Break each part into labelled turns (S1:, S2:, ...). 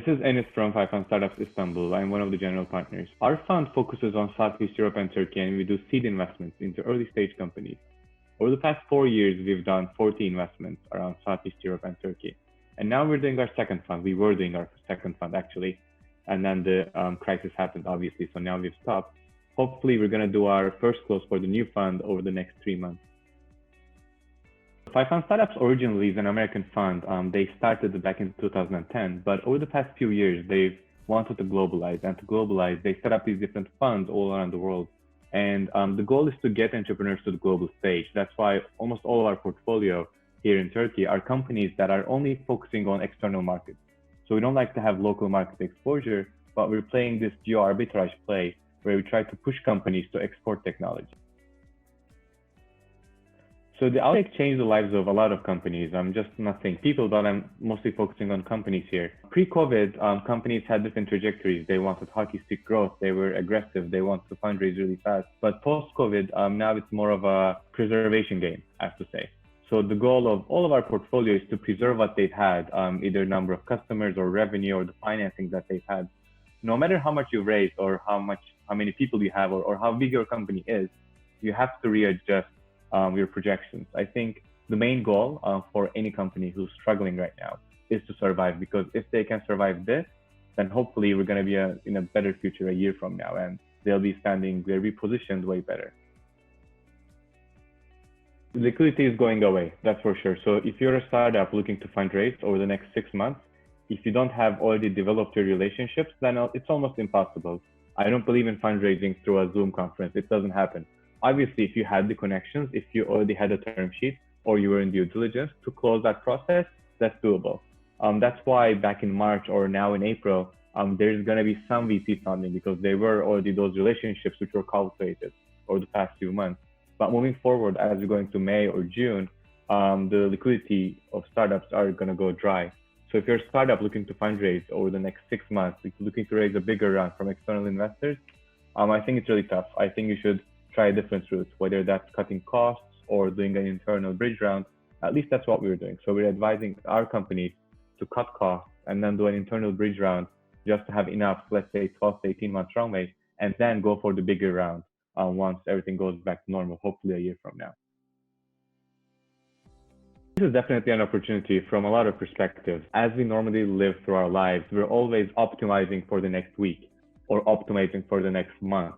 S1: is Enis from 5 Startups Istanbul. I'm one of the general partners. Our fund focuses on Southeast Europe and Turkey, and we do seed investments into early stage companies. Over the past 4 years, we've done 40 investments around Southeast Europe and Turkey. And now we're doing our second fund. We were doing our second fund actually. And then the crisis happened, obviously. So now we've stopped. Hopefully, we're going to do our first close for the new fund over the next 3 months. 5 Startups originally is an American fund. They started back in 2010, but over the past few years, they've wanted to globalize. And to globalize, they set up these different funds all around the world. And the goal is to get entrepreneurs to the global stage. That's why almost all of our portfolio here in Turkey are companies that are only focusing on external markets. So we don't like to have local market exposure, but we're playing this geo arbitrage play where we try to push companies to export technology. So the outtake changed the lives of a lot of companies. I'm just not saying people, but I'm mostly focusing on companies here. Pre-COVID, companies had different trajectories. They wanted hockey stick growth. They were aggressive. They wanted to fundraise really fast. But post-COVID, now it's more of a preservation game, I have to say. So the goal of all of our portfolio is to preserve what they've had, either number of customers or revenue or the financing that they've had. No matter how much you raise or how many people you have or how big your company is, you have to readjust your projections. I think the main goal for any company who's struggling right now is to survive, because if they can survive this, then hopefully we're going to be in a better future a year from now, and they'll be positioned way better. Liquidity is going away, that's for sure. So if you're a startup looking to fundraise over the next 6 months, if you don't have already developed your relationships, then it's almost impossible. I don't believe in fundraising through a Zoom conference. It doesn't happen. Obviously, if you had the connections, if you already had a term sheet or you were in due diligence to close that process, that's doable. That's why back in March or now in April, there's going to be some VC funding because there were already those relationships which were cultivated over the past few months. But moving forward, as we go into May or June, the liquidity of startups are going to go dry. So if you're a startup looking to fundraise over the next 6 months, looking to raise a bigger round from external investors, I think it's really tough. I think you should try a different route, whether that's cutting costs or doing an internal bridge round. At least that's what we're doing. So we're advising our companies to cut costs and then do an internal bridge round just to have enough, let's say 12 to 18 months runway, and then go for the bigger round once everything goes back to normal, hopefully a year from now. This is definitely an opportunity from a lot of perspectives. As we normally live through our lives, we're always optimizing for the next week or optimizing for the next month.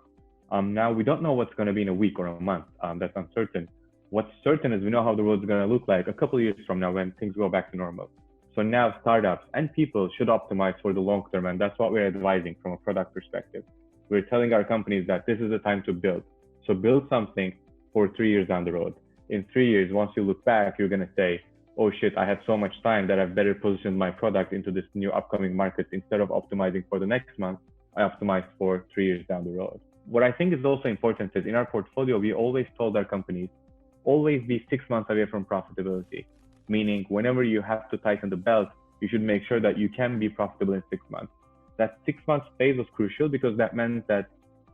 S1: Now, we don't know what's going to be in a week or a month. That's uncertain. What's certain is we know how the world's going to look like a couple of years from now when things go back to normal. So now startups and people should optimize for the long term, and that's what we're advising from a product perspective. We're telling our companies that this is the time to build. So build something for 3 years down the road. In 3 years, once you look back, you're going to say, oh shit, I had so much time that I've better positioned my product into this new upcoming market. Instead of optimizing for the next month, I optimized for 3 years down the road. What I think is also important is in our portfolio, we always told our companies, always be 6 months away from profitability. Meaning whenever you have to tighten the belt, you should make sure that you can be profitable in 6 months. That 6 months phase was crucial because that meant that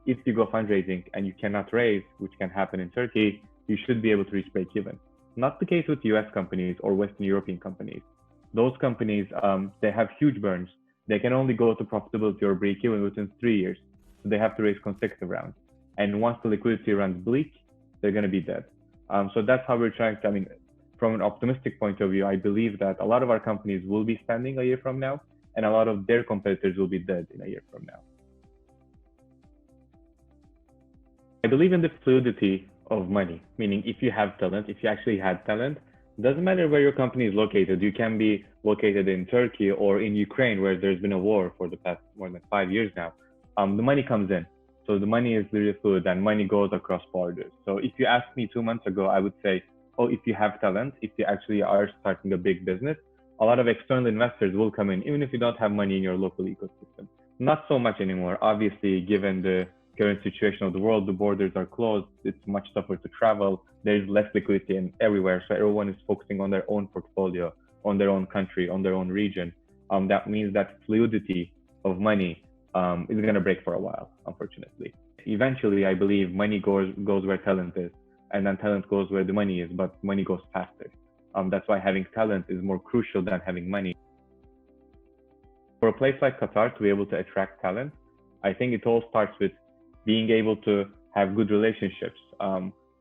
S1: if you go fundraising and you cannot raise, which can happen in Turkey, you should be able to reach break even. Not the case with US companies or Western European companies. Those companies, they have huge burns. They can only go to profitability or break even within 3 years. So they have to raise consecutive rounds. And once the liquidity runs bleak, they're going to be dead. So that's how we're trying to, from an optimistic point of view, I believe that a lot of our companies will be standing a year from now, and a lot of their competitors will be dead in a year from now. I believe in the fluidity of money, meaning if you have talent, if you actually had talent, it doesn't matter where your company is located. You can be located in Turkey or in Ukraine, where there's been a war for the past more than 5 years now. The money comes in. So the money is really fluid and money goes across borders. So if you asked me 2 months ago, I would say, oh, if you have talent, if you actually are starting a big business, a lot of external investors will come in, even if you don't have money in your local ecosystem. Not so much anymore. Obviously, given the current situation of the world, the borders are closed. It's much tougher to travel. There's less liquidity in everywhere. So everyone is focusing on their own portfolio, on their own country, on their own region. That means that fluidity of money is going to break for a while, unfortunately. Eventually, I believe money goes where talent is, and then talent goes where the money is, but money goes faster. That's why having talent is more crucial than having money. For a place like Qatar to be able to attract talent, I think it all starts with being able to have good relationships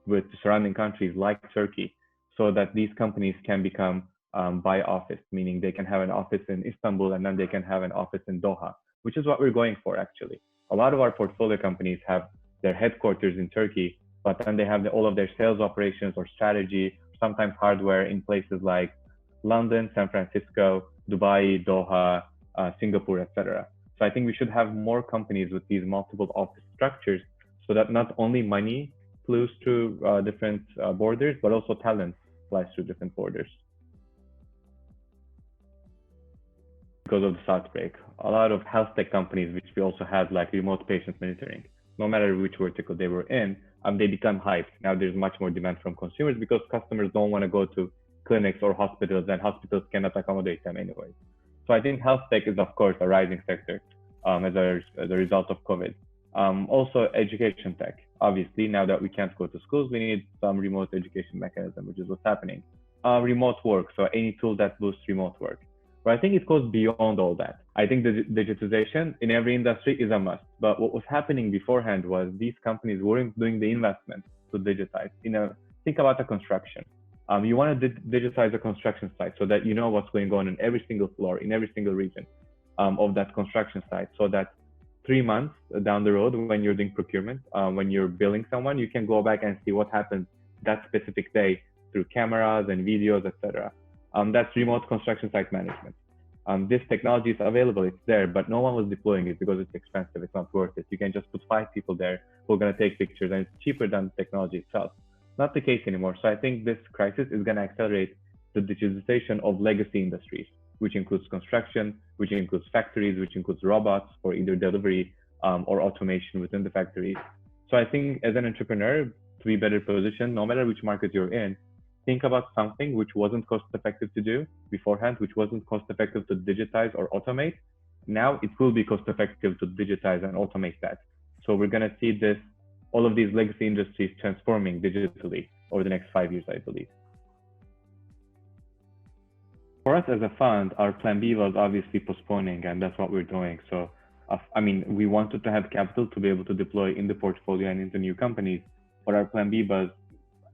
S1: with the surrounding countries like Turkey, so that these companies can become by office, meaning they can have an office in Istanbul and then they can have an office in Doha, which is what we're going for actually. A lot of our portfolio companies have their headquarters in Turkey, but then they have all of their sales operations or strategy, sometimes hardware in places like London, San Francisco, Dubai, Doha, Singapore, etc. So I think we should have more companies with these multiple office structures so that not only money flows through different borders, but also talent flies through different borders. Because of this outbreak, a lot of health tech companies, which we also had like remote patient monitoring, no matter which vertical they were in, they become hyped. Now there's much more demand from consumers because customers don't want to go to clinics or hospitals, and hospitals cannot accommodate them anyway. So I think health tech is, of course, a rising sector as a result of COVID. Also, education tech. Obviously, now that we can't go to schools, we need some remote education mechanism, which is what's happening. Remote work, so any tool that boosts remote work. But I think it goes beyond all that. I think the digitization in every industry is a must. But what was happening beforehand was these companies weren't doing the investment to digitize. Think about the construction. You want to digitize a construction site so that you know what's going on in every single floor, in every single region of that construction site, so that 3 months down the road, when you're doing procurement, when you're billing someone, you can go back and see what happened that specific day through cameras and videos, etc. That's remote construction site management. This technology is available, it's there, but no one was deploying it because it's expensive, it's not worth it. You can just put 5 people there who are going to take pictures, and it's cheaper than the technology itself. Not the case anymore. So I think this crisis is going to accelerate the digitization of legacy industries, which includes construction, which includes factories, which includes robots for either delivery or automation within the factories. So I think as an entrepreneur, to be better positioned, no matter which market you're in, think about something which wasn't cost effective to do beforehand, which wasn't cost effective to digitize or automate. Now it will be cost effective to digitize and automate that. So we're going to see all of these legacy industries transforming digitally over the next 5 years, I believe. For us as a fund, our plan B was obviously postponing, and that's what we're doing. So, we wanted to have capital to be able to deploy in the portfolio and into new companies, but our plan B was,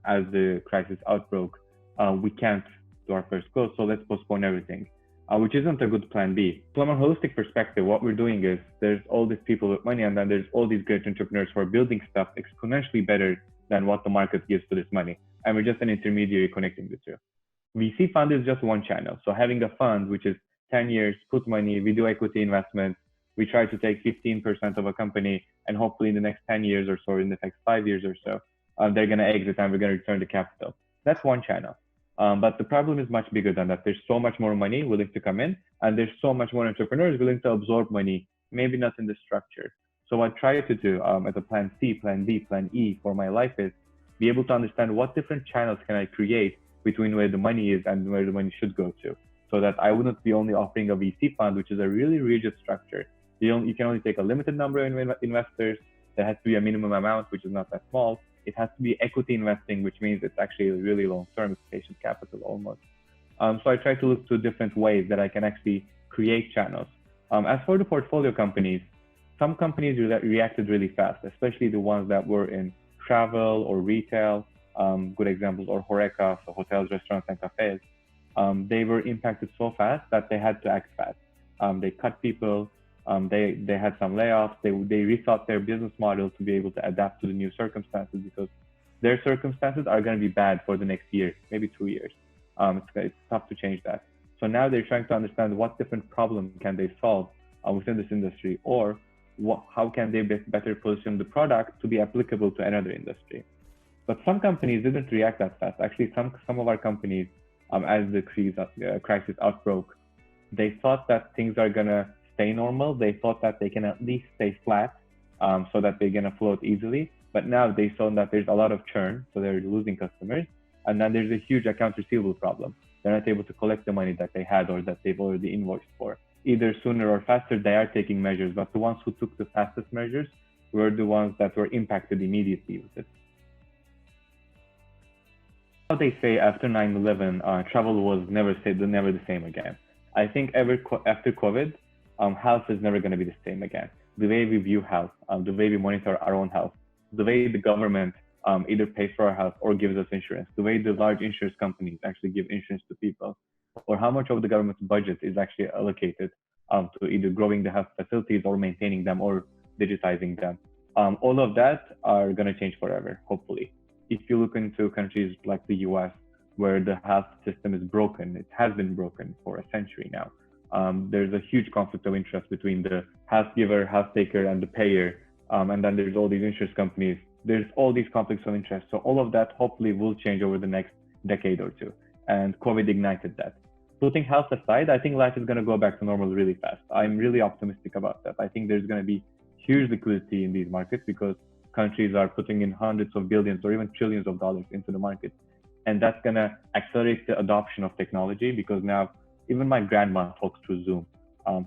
S1: as the crisis outbroke, we can't do our first close, so let's postpone everything, which isn't a good plan B. From a holistic perspective, what we're doing is there's all these people with money, and then there's all these great entrepreneurs who are building stuff exponentially better than what the market gives to this money. And we're just an intermediary connecting the two. VC fund is just one channel. So having a fund, which is 10 years, put money, we do equity investments, we try to take 15% of a company, and hopefully in the next 10 years or so, in the next 5 years or so, they're going to exit and we're going to return the capital. That's one channel. But the problem is much bigger than that. There's so much more money willing to come in, and there's so much more entrepreneurs willing to absorb money, maybe not in this structure. So what I try to do as a plan C, plan D, plan E for my life is be able to understand what different channels can I create between where the money is and where the money should go to, so that I wouldn't be only offering a VC fund, which is a really rigid structure. You can only take a limited number of investors. There has to be a minimum amount, which is not that small. It has to be equity investing, which means it's actually really long-term, it's patient capital almost. So I try to look to different ways that I can actually create channels. As for the portfolio companies, some companies reacted really fast, especially the ones that were in travel or retail. Good examples are HoReCa, so hotels, restaurants, and cafes. They were impacted so fast that they had to act fast. They cut people. They had some layoffs. They rethought their business model to be able to adapt to the new circumstances, because their circumstances are going to be bad for the next year, maybe 2 years. It's tough to change that. So now they're trying to understand what different problems can they solve within this industry, or how can they better position the product to be applicable to another industry. But some companies didn't react that fast. Actually, some of our companies, as the crisis outbroke, they thought that things are going to stay normal. They thought that they can at least stay flat so that they're going to float easily. But now they saw that there's a lot of churn, so they're losing customers. And then there's a huge accounts receivable problem. They're not able to collect the money that they had or that they've already invoiced for. Either sooner or faster, they are taking measures, but the ones who took the fastest measures were the ones that were impacted immediately with it. How they say after 9/11, travel was never the same again. I think after COVID, health is never going to be the same again. The way we view health, the way we monitor our own health, the way the government either pays for our health or gives us insurance, the way the large insurance companies actually give insurance to people, or how much of the government's budget is actually allocated to either growing the health facilities or maintaining them or digitizing them. All of that are going to change forever, hopefully. If you look into countries like the US, where the health system is broken, it has been broken for a century now. There's a huge conflict of interest between the health giver, health taker, and the payer. And then there's all these insurance companies. There's all these conflicts of interest. So all of that hopefully will change over the next decade or two. And COVID ignited that. Putting health aside, I think life is going to go back to normal really fast. I'm really optimistic about that. I think there's going to be huge liquidity in these markets because countries are putting in hundreds of billions or even trillions of dollars into the market. And that's going to accelerate the adoption of technology because now even my grandma talks through Zoom.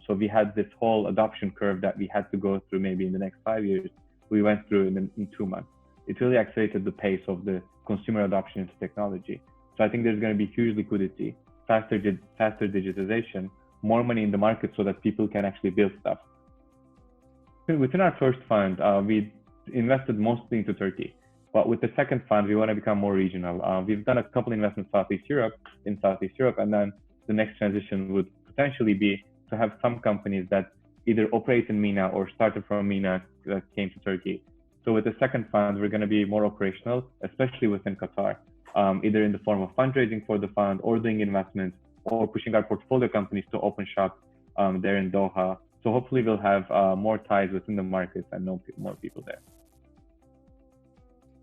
S1: So we had this whole adoption curve that we had to go through maybe in the next 5 years. We went through in 2 months. It really accelerated the pace of the consumer adoption into technology. So I think there's going to be huge liquidity, faster digitization, more money in the market so that people can actually build stuff. Within our first fund, we invested mostly into Turkey. But with the second fund, we want to become more regional. We've done a couple investments in Southeast Europe, and then the next transition would potentially be to have some companies that either operate in MENA or started from MENA that came to Turkey. So with the second fund, we're going to be more operational, especially within Qatar, either in the form of fundraising for the fund or doing investments or pushing our portfolio companies to open shop there in Doha. So hopefully we'll have more ties within the markets and know more people there.